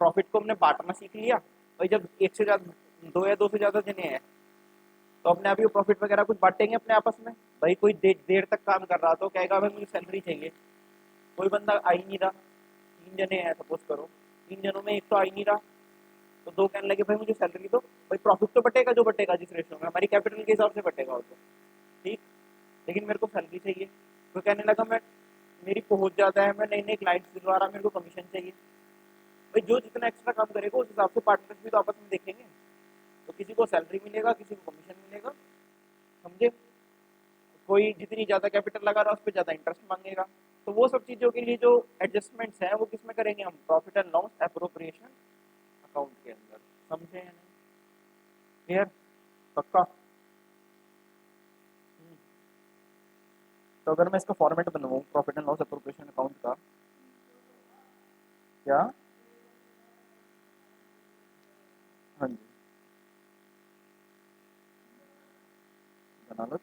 प्रॉफिट को हमने बांटना सीख लिया, और जब एक से ज्यादा 2 या 2 से ज्यादा जने हैं तो अपने आप ही प्रॉफिट वगैरह कुछ बांटेंगे अपने आपस में। भाई कोई देर तक काम कर रहा तो कहेगा भाई मुझे सैलरी चाहिए, कोई बंदा आ ही नहीं रहा, 3 जने हैं सपोज करो, 3 जनों में एक तो आ ही नहीं रहा, तो 2 कहने लगे भाई मुझे सैलरी दो, भाई प्रॉफिट तो बटेगा जो बटेगा जिस रेशो में हमारी कैपिटल के हिसाब से बटेगा वो तो ठीक, लेकिन मेरे को सैलरी चाहिए। तो कहने लगा मैं मेरी पहुंच ज़्यादा है, मैं नई नई क्लाइंट्स दिलवा रहा, मेरे को कमीशन चाहिए। भाई जो जितना एक्स्ट्रा काम करेगा उस हिसाब से पार्टनर्स भी तो आपस में देखेंगे, तो किसी को सैलरी मिलेगा, किसी को कमीशन मिलेगा, समझे। कोई जितनी ज़्यादा कैपिटल लगा रहा है उस पर ज़्यादा इंटरेस्ट मांगेगा। तो वो सब चीज़ों के लिए जो एडजस्टमेंट्स हैं वो किस में करेंगे हम? Profit and loss appropriation account के अंदर, समझे या नहीं, क्लियर, पक्का। तो अगर मैं इसका फॉर्मेट बनवाऊँ profit and loss appropriation account का, क्या? हाँ जी, बना लो।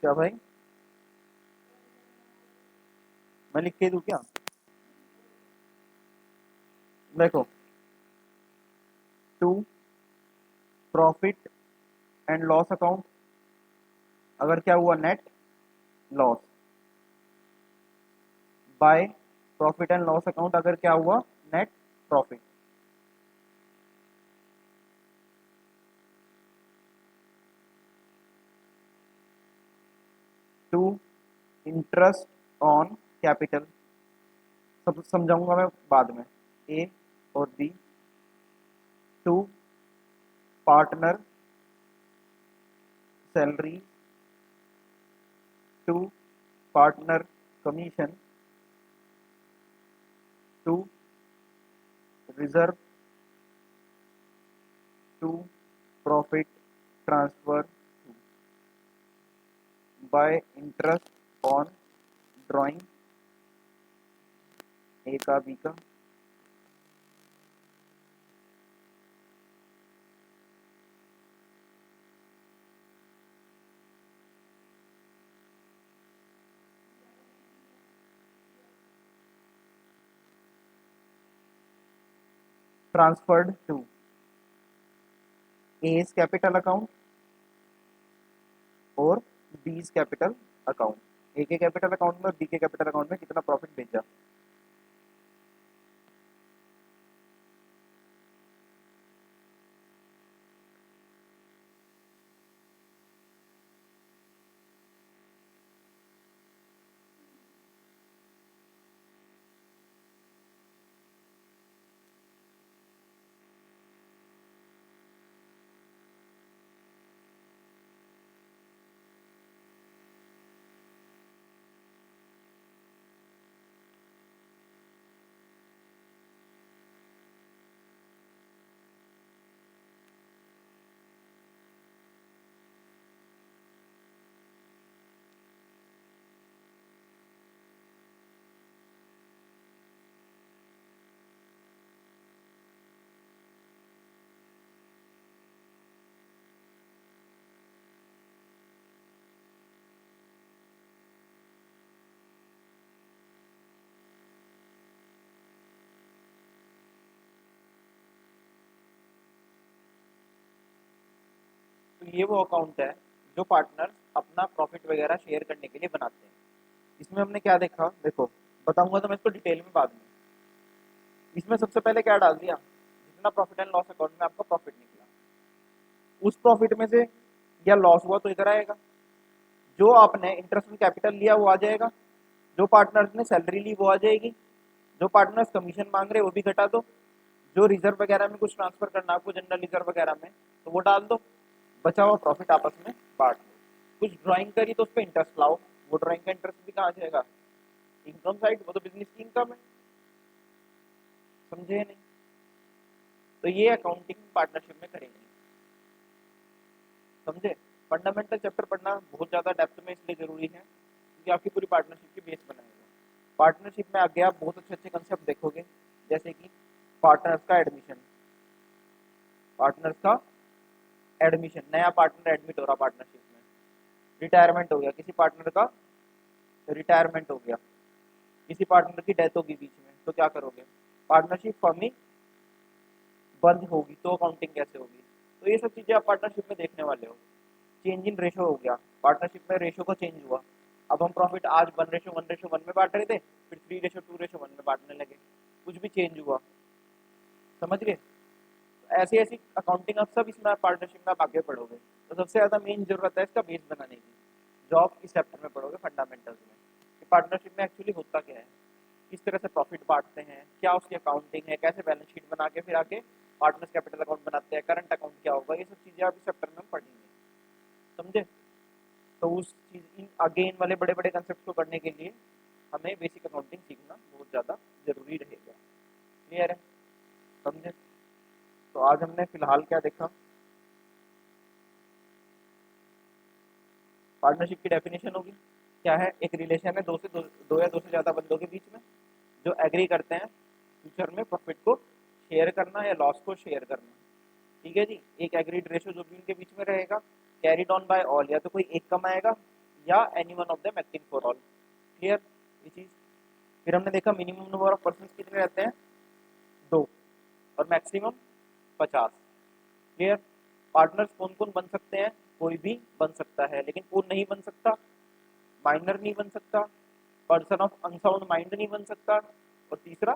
क्या भाई, मैं लिख के दूं क्या? देखो, to profit and loss account, अगर क्या हुआ net loss, by profit and loss account अगर क्या हुआ net profit. To interest on capital, सब समझाऊंगा मैं बाद में, ए और B. To partner salary, to partner commission, to reserve, to profit transfer by interest on drawing, A का बी का। Transferred to A's capital account और बी's कैपिटल अकाउंट। ए के कैपिटल अकाउंट में और बी के कैपिटल अकाउंट में कितना profit भेजा। तो ये वो अकाउंट है जो पार्टनर्स अपना प्रॉफिट वगैरह शेयर करने के लिए बनाते हैं। इसमें हमने क्या देखा, देखो बताऊंगा तो मैं इसको डिटेल में बाद में। इसमें सबसे पहले क्या डाल दिया, जितना प्रॉफिट एंड लॉस अकाउंट में आपका प्रॉफिट निकला, उस प्रॉफिट में से या लॉस हुआ तो इधर आएगा, जो आपने इंटरेस्ट ऑन कैपिटल लिया वो आ जाएगा, जो पार्टनर्स ने सैलरी ली वो आ जाएगी, जो पार्टनर्स कमीशन मांग रहे वो भी घटा दो, जो रिजर्व वगैरह में कुछ ट्रांसफर करना आपको जनरल रिजर्व वगैरह में तो वो डाल दो, बचा हुआ प्रॉफिट आपस में बांट दो। कुछ ड्राइंग करी तो उस पर इंटरेस्ट लाओ, वो ड्राइंग का इंटरेस्ट भी कहाँ जाएगा, इनकम साइड, वो तो बिजनेस की इनकम है। समझे नहीं? तो ये अकाउंटिंग पार्टनरशिप में करेंगे। समझे? फंडामेंटल चैप्टर पढ़ना बहुत ज़्यादा डेप्थ में इसलिए जरूरी है क्योंकि आपकी पूरी पार्टनरशिप की बेस बनाएगा। पार्टनरशिप में आगे आप बहुत अच्छे अच्छे कंसेप्ट देखोगे, जैसे कि पार्टनर्स का एडमिशन, पार्टनर्स का एडमिशन, नया पार्टनर एडमिट हो रहा पार्टनरशिप में, रिटायरमेंट हो गया किसी पार्टनर का, रिटायरमेंट हो गया, किसी पार्टनर की डेथ होगी बीच में तो क्या करोगे, पार्टनरशिप फर्मिंग बंद होगी तो अकाउंटिंग कैसे होगी। तो ये सब चीज़ें आप पार्टनरशिप में देखने वाले हो। चेंज इन रेशो हो गया, पार्टनरशिप में रेशो का चेंज हुआ, अब हम प्रॉफिट आज 1:1:1 में बांट रहे थे, फिर 3:2:1 में बांटने लगे, कुछ भी चेंज हुआ। समझ गए? ऐसी ऐसी अकाउंटिंग आप सब इसमें पार्टनरशिप में आप आगे पढ़ोगे। तो सबसे ज़्यादा मेन जरूरत है इसका बेस बनाने की, जो आप इस चैप्टर में पढ़ोगे फंडामेंटल्स में, कि पार्टनरशिप में एक्चुअली होता क्या है, किस तरह से प्रॉफिट बांटते हैं, क्या उसकी अकाउंटिंग है, कैसे बैलेंस शीट बना के फिर आगे पार्टनर्स कैपिटल अकाउंट बनाते हैं, करंट अकाउंट क्या होगा, ये सब चीज़ें आप इस चैप्टर में हम पढ़ेंगे। समझे? तो उस चीज़ इन आगे इन वाले बड़े बड़े कंसेप्ट को करने के लिए हमें बेसिक अकाउंटिंग सीखना बहुत ज़्यादा जरूरी रहेगा। क्लियर है? समझे? तो आज हमने फिलहाल क्या देखा, पार्टनरशिप की डेफिनेशन होगी क्या है, एक रिलेशन है दो या दो से ज़्यादा बंदों के बीच में जो एग्री करते हैं फ्यूचर में प्रॉफिट को शेयर करना या लॉस को शेयर करना। ठीक है जी, एक एग्रीड रेशो जो भी उनके बीच में रहेगा, कैरीड ऑन बाय ऑल, या तो कोई एक कमाएगा या any one of them acting for all. Clear ये चीज। फिर हमने देखा मिनिमम नंबर ऑफ पर्सन कितने रहते हैं, 2, और मैक्सिमम 50। क्लियर। पार्टनर्स कौन कौन बन सकते हैं, कोई भी बन सकता है, लेकिन कौन नहीं बन सकता, माइनर नहीं बन सकता, पर्सन ऑफ अनसाउंड माइंड नहीं बन सकता, और तीसरा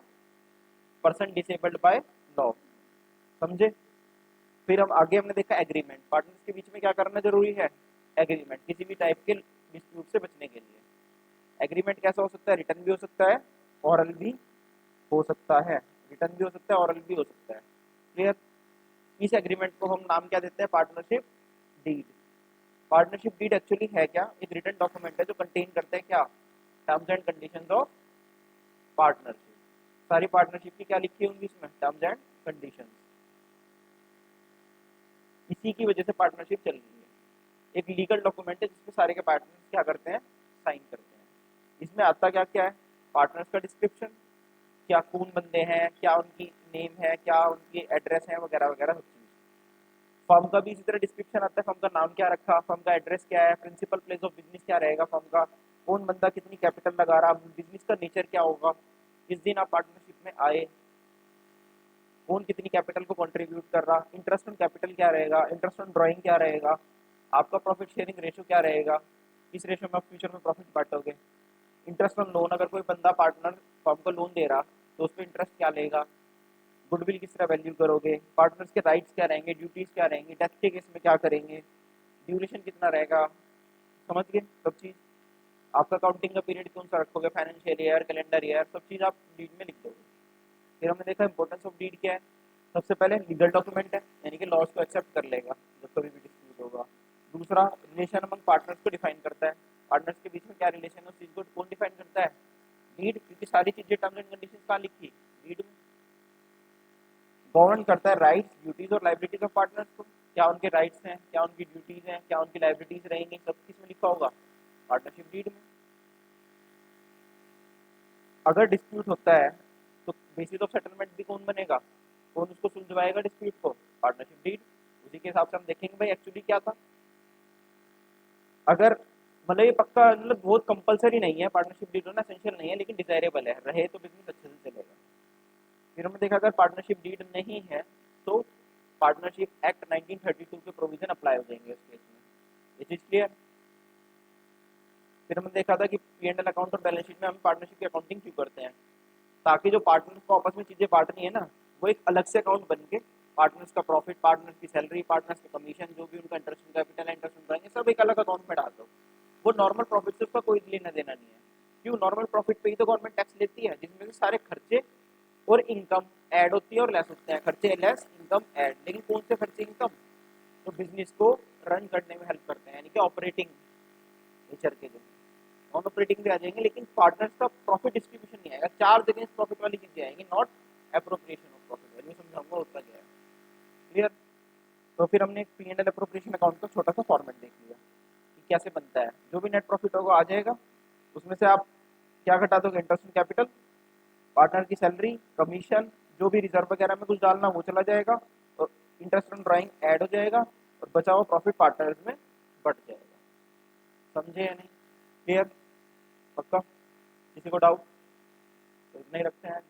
पर्सन डिसेबल्ड बाय लॉ। समझे। फिर अब आगे हमने देखा एग्रीमेंट, पार्टनर्स के बीच में क्या करना जरूरी है, एग्रीमेंट, किसी भी टाइप के डिस्प्यूट से बचने के लिए। एग्रीमेंट कैसा हो सकता है, रिटर्न भी हो सकता है, ओरल भी हो सकता है, रिटर्न भी हो सकता है, ओरल भी हो सकता है। क्लियर। इस एग्रीमेंट को हम नाम क्या देते हैं, partnership deed. Partnership deed actually है क्या, एक रिटन डॉक्यूमेंट है जो कंटेन करता है क्या, terms and conditions of partnership. सारी पार्टनरशिप की क्या लिखी होंगी इसमें, टर्म्स एंड कंडीशंस। इसी की वजह से पार्टनरशिप चल रही है। एक लीगल डॉक्यूमेंट है जिसमें सारे के पार्टनर्स क्या करते हैं, साइन करते हैं। इसमें आता क्या क्या है, पार्टनर्स का डिस्क्रिप्शन, क्या कौन बंदे हैं, क्या उनकी नेम है, क्या उनकी एड्रेस है, वगैरह वगैरह सब चीज। फर्म का भी इसी तरह डिस्क्रिप्शन आता है, फर्म का नाम क्या रखा, फर्म का एड्रेस क्या है, प्रिंसिपल प्लेस ऑफ बिजनेस क्या रहेगा फर्म का, कौन बंदा कितनी कैपिटल लगा रहा, बिजनेस का नेचर क्या होगा, किस दिन आप पार्टनरशिप में आए, कौन कितनी कैपिटल को कंट्रीब्यूट कर रहा, इंटरेस्ट ऑन कैपिटल क्या रहेगा, इंटरेस्ट ऑन ड्राइंग क्या रहेगा, आपका प्रॉफिट शेयरिंग रेशो क्या रहेगा, किस रेशो में आप फ्यूचर में प्रॉफिट बांटोगे, इंटरेस्ट ऑन लोन, अगर कोई बंदा पार्टनर फर्म को लोन दे रहा तो उस पर इंटरेस्ट क्या लेगा, गुडविल किस तरह वैल्यू करोगे, पार्टनर्स के राइट्स क्या रहेंगे, ड्यूटीज क्या रहेंगे, डेथ के केस में क्या करेंगे, ड्यूरेशन कितना रहेगा, समझ गए सब चीज। आपका काउंटिंग का पीरियड कौन सा रखोगे, फाइनेंशियल ईयर, कैलेंडर ईयर, सब चीज आप डीड में लिख दोगे। फिर हमने देखा इंपॉर्टेंस ऑफ डीड क्या है, सबसे पहले लीगल डॉक्यूमेंट है, यानी कि लॉज को एक्सेप्ट कर लेगा जब कभी भी डिस्प्यूट होगा। दूसरा, रिलेशन अमंग पार्टनर्स को डिफाइन करता है, पार्टनर्स के बीच में क्या रिलेशन है उस चीज को कौन डिफाइन करता है, डीड, क्योंकि सारी चीजें टर्म्स एंड कंडीशंस कहाँ लिखी, डीड में। गवर्न करता है राइट्स, ड्यूटीज और लाइबिलिटीज ऑफ पार्टनर्स को, क्या उनके राइट्स हैं, क्या उनकी ड्यूटीज हैं, क्या उनकी लाइबिलिटीज रहेंगी, सब किस में लिखा होगा, पार्टनरशिप डीड में। अगर डिस्प्यूट होता है तो बेसिस ऑफ सेटलमेंट भी कौन बनेगा, कौन उसको सुलझवाएगा डिस्प्यूट को, पार्टनरशिप डीड। उसी के हिसाब से हम देखेंगे भाई एक्चुअली क्या था। अगर मतलब ये पक्का मतलब बहुत कंपलसरी नहीं है, पार्टनरशिप डीड होना एसेंशियल नहीं है, लेकिन डिजायरेबल है, रहे तो बिजनेस अच्छे से चलेगा। फिर हमने देखा अगर पार्टनरशिप डीड नहीं है तो पार्टनरशिप एक्ट 1932 के प्रोविजन अप्लाई हो जाएंगे इस केस में। ये चीज क्लियर। फिर हमने देखा था कि P&L अकाउंट और बैलेंस शीट में हम पार्टनरशिप की अकाउंटिंग क्यों करते हैं, ताकि जो पार्टनर्स को आपस में चीजें बांटनी है ना, वो एक अलग से अकाउंट बन के पार्टनर्स का प्रॉफिट, पार्टनर्स की सैलरी, पार्टनर्स का कमीशन, जो भी उनका इंटरेस्ट कैपिटल है, इंटरेस्ट रहेंगे, सब एक अलग अकाउंट में डाल दो। वो नॉर्मल प्रॉफिट से उसका कोई लेना देना नहीं है। क्यों, नॉर्मल प्रॉफिट पे ही तो गवर्नमेंट टैक्स लेती है, जिसमें से सारे खर्चे और इनकम ऐड होती है और लेस होते हैं, खर्चे लेस इनकम ऐड। लेकिन कौन से खर्चे, इनकम तो बिजनेस को रन करने में हेल्प करते हैं, यानी कि ऑपरेटिंग नेचर के जो नॉन ऑपरेटिंग भी आ जाएंगे, लेकिन पार्टनर्स का प्रॉफिट डिस्ट्रीब्यूशन नहीं आएगा, चार जगह प्रॉफिट वाली चीजें आएंगी, not appropriation of profit. Value समझाऊंगा उसका क्या है। क्लियर। तो फिर हमने P&L एप्रोप्रिएशन अकाउंट का छोटा सा फॉर्मेट देख लिया कि कैसे बनता है। जो भी नेट प्रॉफिट होगा आ जाएगा, उसमें से आप क्या घटा दोगे, इंटरेस्ट कैपिटल, पार्टनर की सैलरी, कमीशन, जो भी रिजर्व वगैरह में कुछ डालना वो चला जाएगा, और इंटरेस्ट ऑन ड्राइंग ऐड हो जाएगा, और बचा हुआ प्रॉफिट पार्टनर्स में बट जाएगा। समझे या नहीं, क्लियर, पक्का, किसी को डाउट तो नहीं रखते हैं।